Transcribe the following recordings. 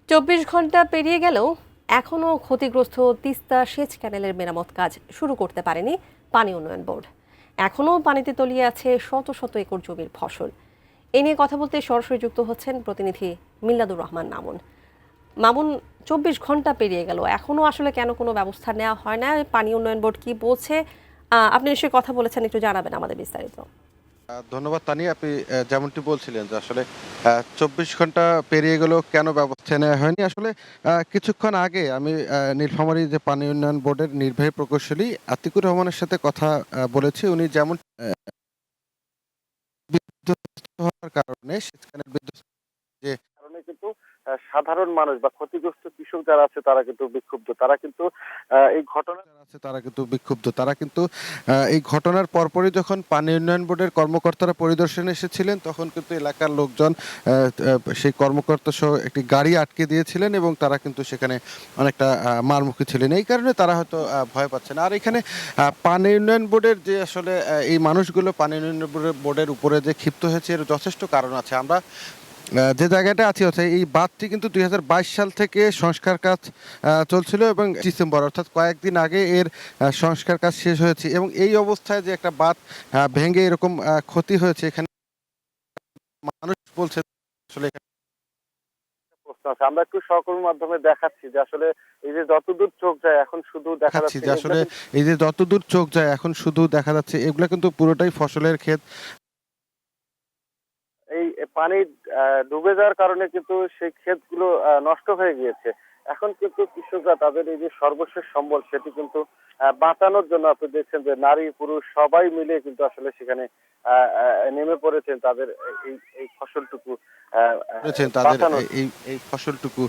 ২৪ ঘন্টা পেরিয়ে গেলেও এখনও ক্ষতিগ্রস্ত তিস্তা সেচ ক্যানেলের মেরামত কাজ শুরু করতে পারেনি পানি উন্নয়ন বোর্ড। এখনও পানিতে তলিয়ে আছে শত শত একর জমির ফসল। এ নিয়ে কথা বলতে সরাসরি যুক্ত হচ্ছেন প্রতিনিধি মিল্লাদুর রহমান মামুন। মামুন, ২৪ ঘন্টা পেরিয়ে গেল, এখনও আসলে কেন কোনো ব্যবস্থা নেওয়া হয় না? পানি উন্নয়ন বোর্ড কি বলছে? আপনি নিশ্চয়ই কথা বলেছেন, একটু জানাবেন আমাদের বিস্তারিত। ধন্যবাদ তানিয়া। আপনি যেমনটি বলছিলেন যে আসলে ২৪ ঘন্টা পেরিয়ে গেলেও কেন ব্যবস্থা নেওয়া হয়নি। আসলে কিছুক্ষণ আগে আমি নীলফামারী যে পানি উন্নয়ন বোর্ডের নির্বাহী প্রকৌশলী আতিকুর রহমানের সাথে কথা বলেছি। উনি যেমন বিধ্বস্ত হওয়ার কারণে সেচ ক্যানেল বিধ্বস্ত যে কারণে কিন্তু সাধারণ মানুষ বা ক্ষতিগ্রস্ত কৃষক যারা আছে তারা কিন্তু বিক্ষুব্ধ। তারা কিন্তু এই ঘটনা যারা আছে তারা কিন্তু বিক্ষুব্ধ। তারা কিন্তু এই ঘটনার পরপরই যখন পানি উন্নয়ন বোর্ডের কর্মকর্তারা পরিদর্শনে এসেছিলেন তখন কিন্তু এলাকার লোকজন সেই কর্মকর্তা সহ একটি গাড়ি আটকে দিয়েছিলেন এবং তারা কিন্তু সেখানে অনেকটা মারমুখী ছিলেন। এই কারণে তারা হয়তো ভয় পাচ্ছেন। আর এখানে পানি উন্নয়ন বোর্ডের যে আসলে এই মানুষগুলো পানি উন্নয়ন বোর্ডের উপরে যে ক্ষিপ্ত হয়েছে এর যথেষ্ট কারণ আছে। আমরা যে জায়গাটা আছি হচ্ছে এই বাঁধটি কিন্তু ২০২২ সাল থেকে সংস্কার কাজ চলছিল এবং ডিসেম্বর অর্থাৎ কয়েকদিন আগে এর সংস্কার কাজ শেষ হয়েছে এবং এই অবস্থায় যে একটা বাঁধ ভেঙে এরকম ক্ষতি হয়েছে এখানে মানুষ বলছে আসলে প্রশ্ন আছে। আমরা একটু সহকর্মীর মাধ্যমে দেখাচ্ছি যে আসলে এই যে যতদূর চোখ যায় এখন শুধু দেখা যাচ্ছে যে আসলে এই যে যতদূর চোখ যায় এখন শুধু দেখা যাচ্ছে এগুলা কিন্তু পুরোটাই ফসলের ক্ষেত। এই পানি ডুবে যাওয়ার কারণে কিন্তু সেই ক্ষেতগুলো নষ্ট হয়ে গিয়েছে। এখন কিন্তু কৃষকরা তাদের এই যে সর্বশেষ সম্বল সেটি কিন্তু বাঁচানোর জন্য আপনি দেখছেন যে নারী পুরুষ সবাই মিলে কিন্তু আসলে সেখানে নেমে পড়েছেন তাদের এই এই ফসলটুকু বাঁচানোর এই ফসলটুকু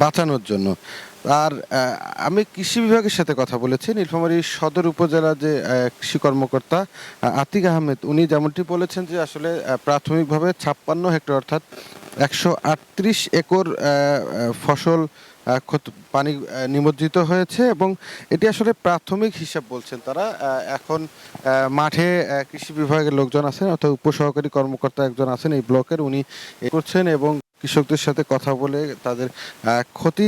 বাঁচানোর জন্য। আর আমি কৃষি বিভাগের সাথে কথা বলেছি। নীলফামারী সদর উপজেলার যে কৃষি কর্মকর্তা আতিক আহমেদ উনি যেমনটি বলেছেন যে আসলে প্রাথমিকভাবে ৫৬ হেক্টর অর্থাৎ ১৩৮ একর ফসল পানি নিমজ্জিত হয়েছে এবং এটি আসলে প্রাথমিক হিসাব বলছেন তারা। এখন মাঠে কৃষি বিভাগের লোকজন আছেন অর্থাৎ উপসহকারী কর্মকর্তা একজন আছেন এই ব্লকের, উনি করছেন এবং কৃষকদের সাথে কথা বলে তাদের ক্ষতি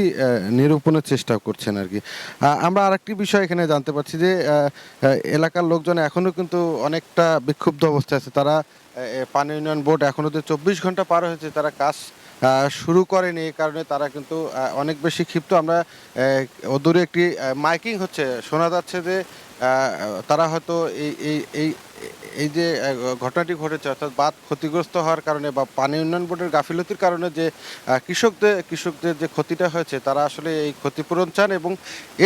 নিরূপণের চেষ্টা করছেন আর কি। আমরা আরেকটি বিষয় এখানে জানতে পারছি যে এলাকার লোকজন এখনো কিন্তু অনেকটা বিক্ষুব্ধ অবস্থায় আছে। তারা পানি উন্নয়ন বোর্ড এখনো যে ২৪ ঘন্টা পার হয়েছে তারা কাজ শুরু করেনি। এই কারণে তারা কিন্তু অনেক বেশি ক্ষিপ্ত। আমরা অদূরে একটি মাইকিং হচ্ছে শোনা যাচ্ছে যে তারা হয়তো এই এই এই এই যে ঘটনাটি ঘটেছে অর্থাৎ বাঁধ ক্ষতিগ্রস্ত হওয়ার কারণে বা পানি উন্নয়ন বোর্ডের গাফিলতির কারণে যে কৃষকদের যে ক্ষতিটা হয়েছে তারা আসলে এই ক্ষতিপূরণ চান এবং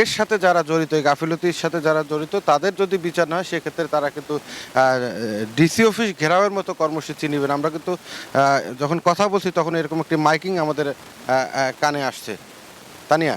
এর সাথে যারা জড়িত এই গাফিলতির সাথে যারা জড়িত তাদের যদি বিচার না হয় সেক্ষেত্রে তারা কিন্তু ডিসি অফিস ঘেরাওয়ের মতো কর্মসূচি নেবেন। আমরা কিন্তু যখন কথা বলছি তখন এরকম একটি মাইকিং আমাদের কানে আসছে। তানিয়া।